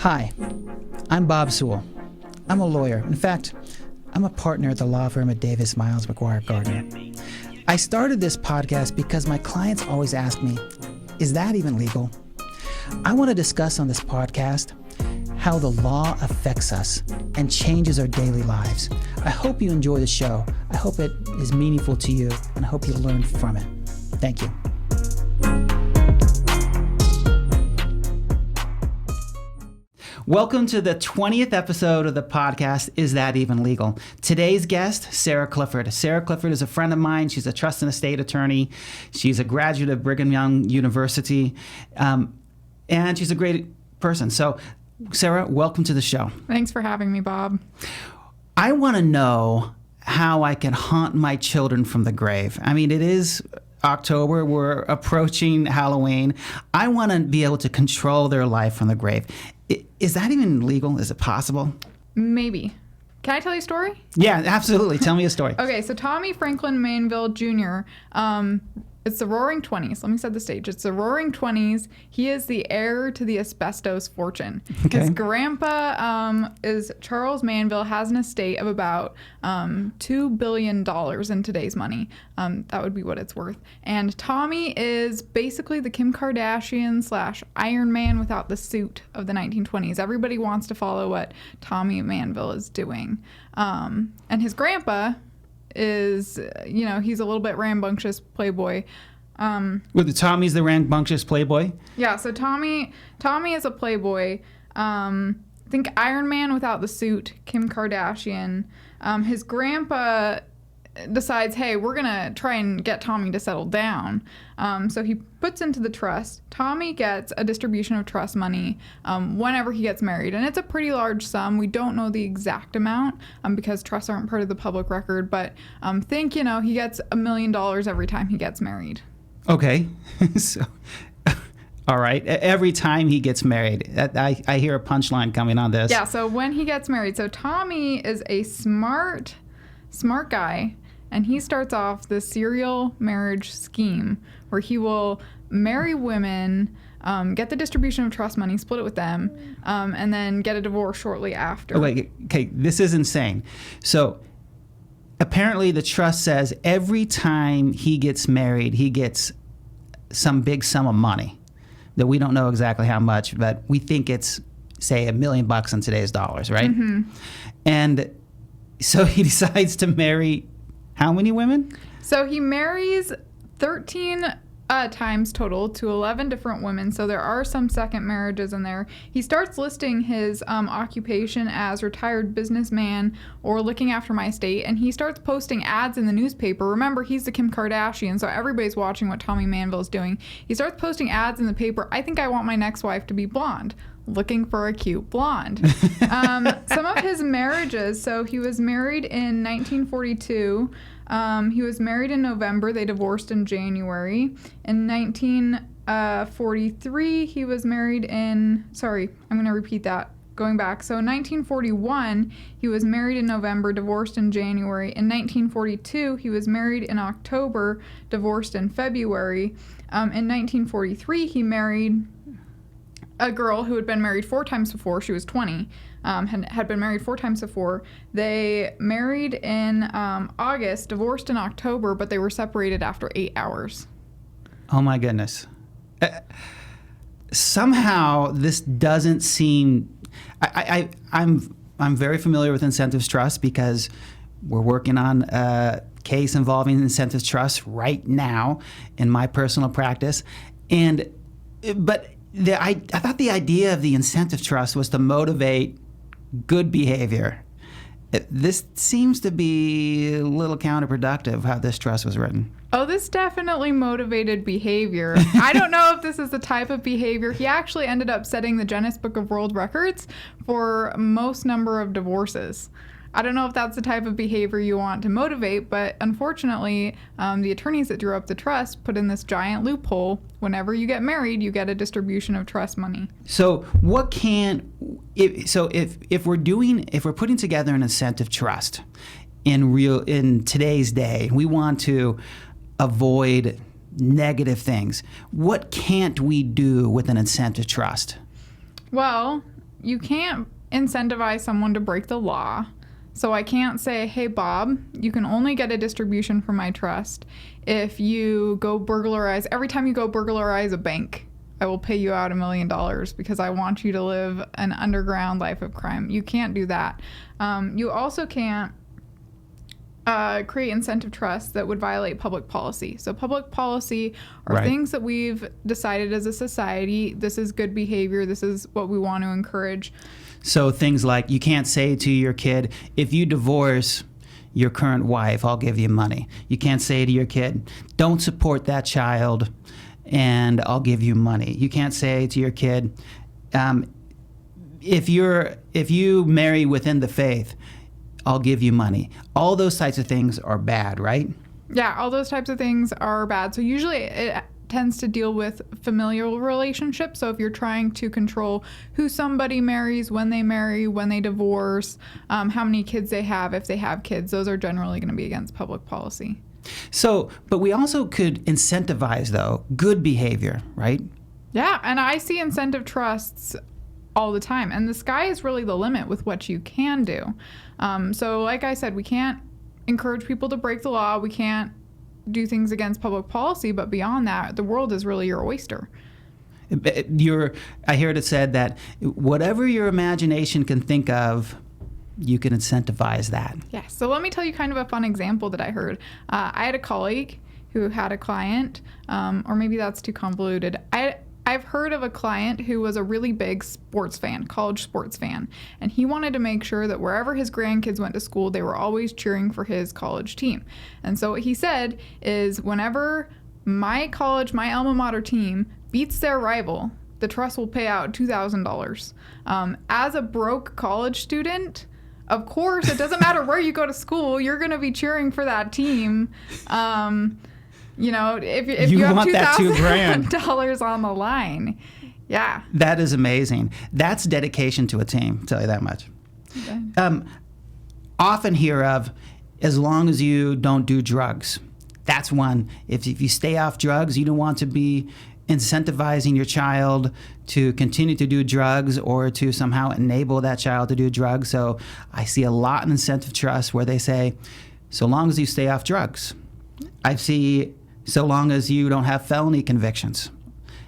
Hi, I'm Bob Sewell. I'm a lawyer. In fact, I'm a partner at the law firm at Davis, Miles, McGuire, Gardner. I started this podcast because my clients always ask me, is that even legal? I want to discuss on this podcast how the law affects us and changes our daily lives. I hope you enjoy the show. I hope it is meaningful to you, and I hope you learn from it. Thank you. Welcome to the 20th episode of the podcast, Is That Even Legal? Today's guest, Sarah Clifford. Sarah Clifford is a friend of mine. She's a trust and estate attorney. She's a graduate of Brigham Young University, and she's a great person. So, Sarah, welcome to the show. Thanks for having me, Bob. I want to know how I can haunt my children from the grave. I mean, it is October. We're approaching Halloween. I want to be able to control their life from the grave. Is that even legal? Is it possible? Maybe. Can I tell you a story? Yeah, absolutely. Tell me a story. Okay, so Tommy Franklin Manville Jr., it's the Roaring 20s. Let me set the stage. It's the Roaring 20s. He is the heir to the asbestos fortune. Okay. His grandpa is Charles Manville, has an estate of about $2 billion in today's money. That would be what it's worth. And Tommy is basically the Kim Kardashian / Iron Man without the suit of the 1920s. Everybody wants to follow what Tommy Manville is doing. And his grandpa is, he's a little bit rambunctious playboy. With Tommy's the rambunctious playboy? Yeah, so Tommy is a playboy. Think Iron Man without the suit, Kim Kardashian. His grandpa decides, hey, we're going to try and get Tommy to settle down. So he puts into the trust. Tommy gets a distribution of trust money whenever he gets married. And it's a pretty large sum. We don't know the exact amount because trusts aren't part of the public record. But think, he gets $1 million every time he gets married. Okay. So, all right. Every time he gets married. I hear a punchline coming on this. Yeah, so when he gets married. So Tommy is a smart guy. And he starts off the serial marriage scheme where he will marry women, get the distribution of trust money, split it with them, and then get a divorce shortly after. Okay, this is insane. So apparently the trust says every time he gets married, he gets some big sum of money that we don't know exactly how much, but we think it's, say, $1 million in today's dollars, right? Mm-hmm. And so he decides to marry how many women? So he marries 13 times total to 11 different women. So there are some second marriages in there. He starts listing his occupation as retired businessman or looking after my estate. And he starts posting ads in the newspaper. Remember, he's the Kim Kardashian, so everybody's watching what Tommy Manville is doing. He starts posting ads in the paper. I think I want my next wife to be blonde. Looking for a cute blonde. Some of his marriages, so he was married in 1942. He was married in November. They divorced in January. In 1943, he was married in, I'm going to repeat that. Going back. So in 1941, he was married in November, divorced in January. In 1942, he was married in October, divorced in February. In 1943, he married a girl who had been married 4 times before. She was 20, had been married 4 times before. They married in August, divorced in October, but they were separated after 8 hours. Oh my goodness. Somehow this doesn't seem... I'm very familiar with incentives trust because we're working on a case involving incentives trust right now in my personal practice. But I thought the idea of the incentive trust was to motivate good behavior. This seems to be a little counterproductive how this trust was written. Oh, this definitely motivated behavior. I don't know if this is the type of behavior. He actually ended up setting the Guinness Book of World Records for most number of divorces. I don't know if that's the type of behavior you want to motivate, but unfortunately, the attorneys that drew up the trust put in this giant loophole. Whenever you get married, you get a distribution of trust money. So if we're putting together an incentive trust in today's day, we want to avoid negative things. What can't we do with an incentive trust? Well, you can't incentivize someone to break the law. So I can't say, hey, Bob, you can only get a distribution from my trust if you go burglarize. Every time you go burglarize a bank, I will pay you out $1 million because I want you to live an underground life of crime. You can't do that. You also can't create incentive trusts that would violate public policy. So public policy are Right. things that we've decided as a society, this is good behavior, this is what we want to encourage. So things like you can't say to your kid, if you divorce your current wife, I'll give you money. You can't say to your kid, don't support that child and I'll give you money. You can't say to your kid, if you marry within the faith, I'll give you money. All those types of things are bad, right? Yeah, all those types of things are bad. So usually it tends to deal with familial relationships. So if you're trying to control who somebody marries, when they divorce, how many kids they have, if they have kids, those are generally going to be against public policy. So, but we also could incentivize, though, good behavior, right? Yeah, and I see incentive trusts all the time. And the sky is really the limit with what you can do. So like I said, we can't encourage people to break the law. We can't do things against public policy, but beyond that, the world is really your oyster. I heard it said that whatever your imagination can think of, you can incentivize that. Yeah, so let me tell you kind of a fun example that I heard. I had a colleague who had a client, or maybe that's too convoluted. I've heard of a client who was a really big sports fan, college sports fan, and he wanted to make sure that wherever his grandkids went to school, they were always cheering for his college team. And so what he said is, whenever my alma mater team beats their rival, the trust will pay out $2,000. As a broke college student, of course, it doesn't matter where you go to school, you're going to be cheering for that team. You know, if you have $2,000 on the line. Yeah. That is amazing. That's dedication to a team, I'll tell you that much. Okay. Often hear of, as long as you don't do drugs. That's one. If you stay off drugs, you don't want to be incentivizing your child to continue to do drugs or to somehow enable that child to do drugs. So I see a lot in incentive trusts where they say, so long as you stay off drugs. I see, so long as you don't have felony convictions,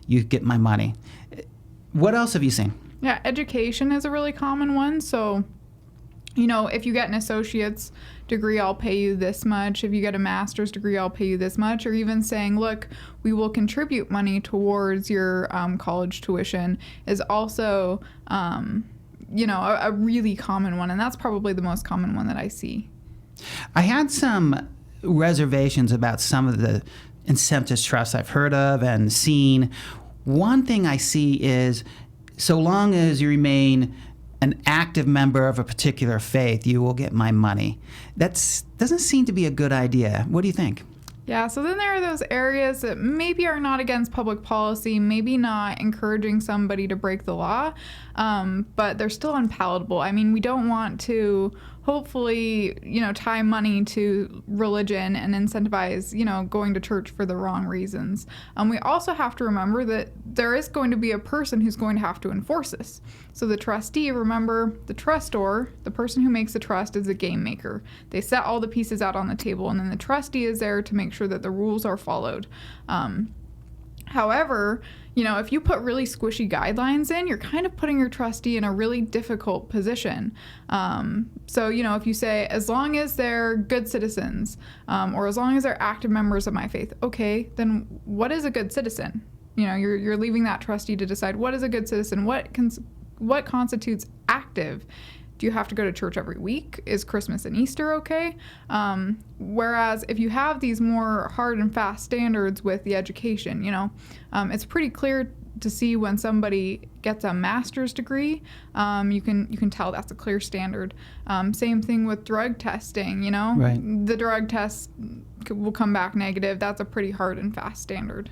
you get my money. What else have you seen? Yeah, education is a really common one. So, you know, if you get an associate's degree, I'll pay you this much. If you get a master's degree, I'll pay you this much. Or even saying, look, we will contribute money towards your college tuition is also, you know, a really common one. And that's probably the most common one that I see. I had some reservations about some of the incentive trusts I've heard of and seen. One thing I see is, so long as you remain an active member of a particular faith, you will get my money. That doesn't seem to be a good idea. What do you think? Yeah, so then there are those areas that maybe are not against public policy, maybe not encouraging somebody to break the law, but they're still unpalatable. I mean, we don't want to hopefully, you know, tie money to religion and incentivize, you know, going to church for the wrong reasons. We also have to remember that there is going to be a person who's going to have to enforce this. So the trustee, remember, the trustor, the person who makes the trust, is a game maker. They set all the pieces out on the table, and then the trustee is there to make sure that the rules are followed. However, you know, if you put really squishy guidelines in, you're kind of putting your trustee in a really difficult position. So, you know, if you say, as long as they're good citizens, or as long as they're active members of my faith, okay, then what is a good citizen? You know, you're leaving that trustee to decide what is a good citizen, what constitutes active. Do you have to go to church every week? Is Christmas and Easter okay? Whereas if you have these more hard and fast standards with the education, you know, it's pretty clear to see when somebody gets a master's degree. You can tell that's a clear standard. Same thing with drug testing, you know. Right. The drug test will come back negative. That's a pretty hard and fast standard.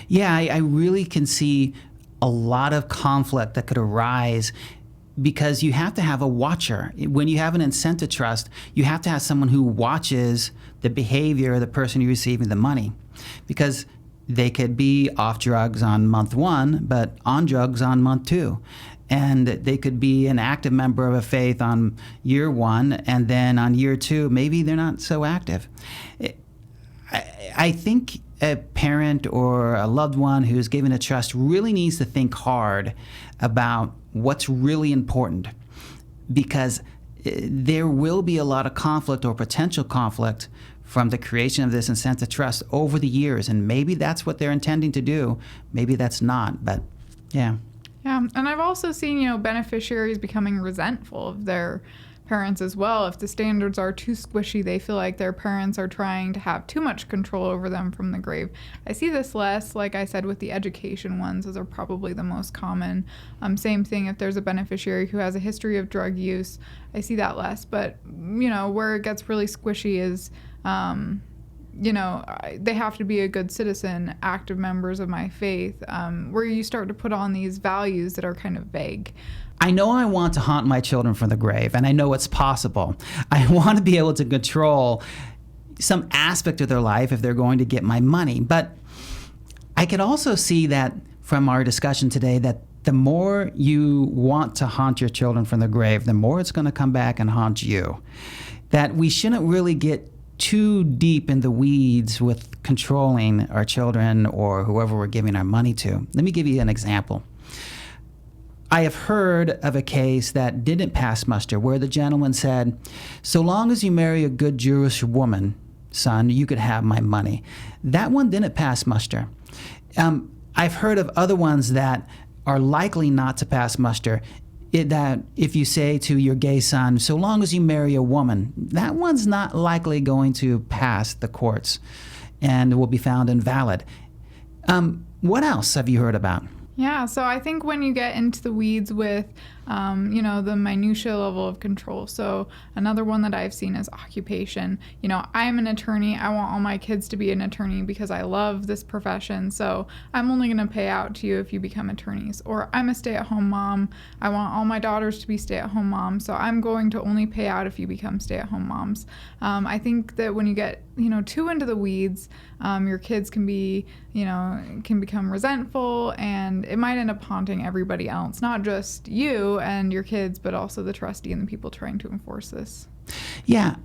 Yeah, I really can see a lot of conflict that could arise because you have to have a watcher. When you have an incentive trust, you have to have someone who watches the behavior of the person who's receiving the money. Because they could be off drugs on month 1, but on drugs on month 2. And they could be an active member of a faith on year 1, and then on year 2, maybe they're not so active. I think a parent or a loved one who's given a trust really needs to think hard about what's really important, because there will be a lot of conflict or potential conflict from the creation of this incentive trust over the years. And maybe that's what they're intending to do. Maybe that's not, but yeah. Yeah, and I've also seen, beneficiaries becoming resentful of their parents as well. If the standards are too squishy, they feel like their parents are trying to have too much control over them from the grave. I see this less, like I said, with the education ones. Those are probably the most common. Same thing if there's a beneficiary who has a history of drug use. I see that less. But, where it gets really squishy is, they have to be a good citizen, active members of my faith, where you start to put on these values that are kind of vague. I know I want to haunt my children from the grave, and I know it's possible. I want to be able to control some aspect of their life if they're going to get my money. But I could also see that from our discussion today that the more you want to haunt your children from the grave, the more it's going to come back and haunt you. That we shouldn't really get too deep in the weeds with controlling our children or whoever we're giving our money to. Let me give you an example. I have heard of a case that didn't pass muster where the gentleman said, so long as you marry a good Jewish woman, son, you could have my money. That one didn't pass muster. I've heard of other ones that are likely not to pass muster. That if you say to your gay son, so long as you marry a woman, that one's not likely going to pass the courts and will be found invalid. What else have you heard about? Yeah, so I think when you get into the weeds with, the minutia level of control. So another one that I've seen is occupation. I'm an attorney. I want all my kids to be an attorney because I love this profession. So I'm only going to pay out to you if you become attorneys. Or I'm a stay-at-home mom. I want all my daughters to be stay-at-home moms. So I'm going to only pay out if you become stay-at-home moms. I think that when you get, too into the weeds, your kids can become resentful, and it might end up haunting everybody else, not just you and your kids, but also the trustee and the people trying to enforce this. Yeah,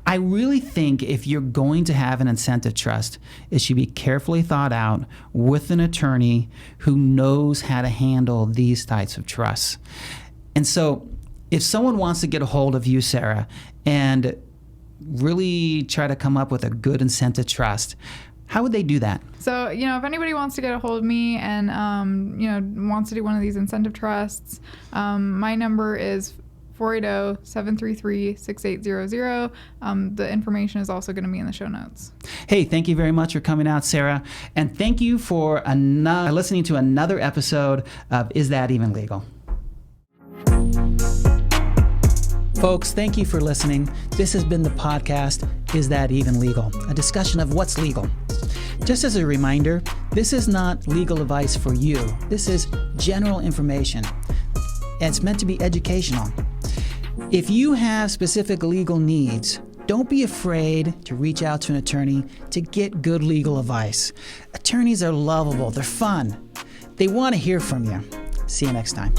I really think if you're going to have an incentive trust, it should be carefully thought out with an attorney who knows how to handle these types of trusts. And so if someone wants to get a hold of you, Sarah, and really try to come up with a good incentive trust, how would they do that? So, if anybody wants to get a hold of me and, wants to do one of these incentive trusts, my number is 480-733-6800. The information is also going to be in the show notes. Hey, thank you very much for coming out, Sarah. And thank you for listening to another episode of Is That Even Legal? Folks, thank you for listening. This has been the podcast, Is That Even Legal? A discussion of what's legal. Just as a reminder, this is not legal advice for you. This is general information. And it's meant to be educational. If you have specific legal needs, don't be afraid to reach out to an attorney to get good legal advice. Attorneys are lovable. They're fun. They want to hear from you. See you next time.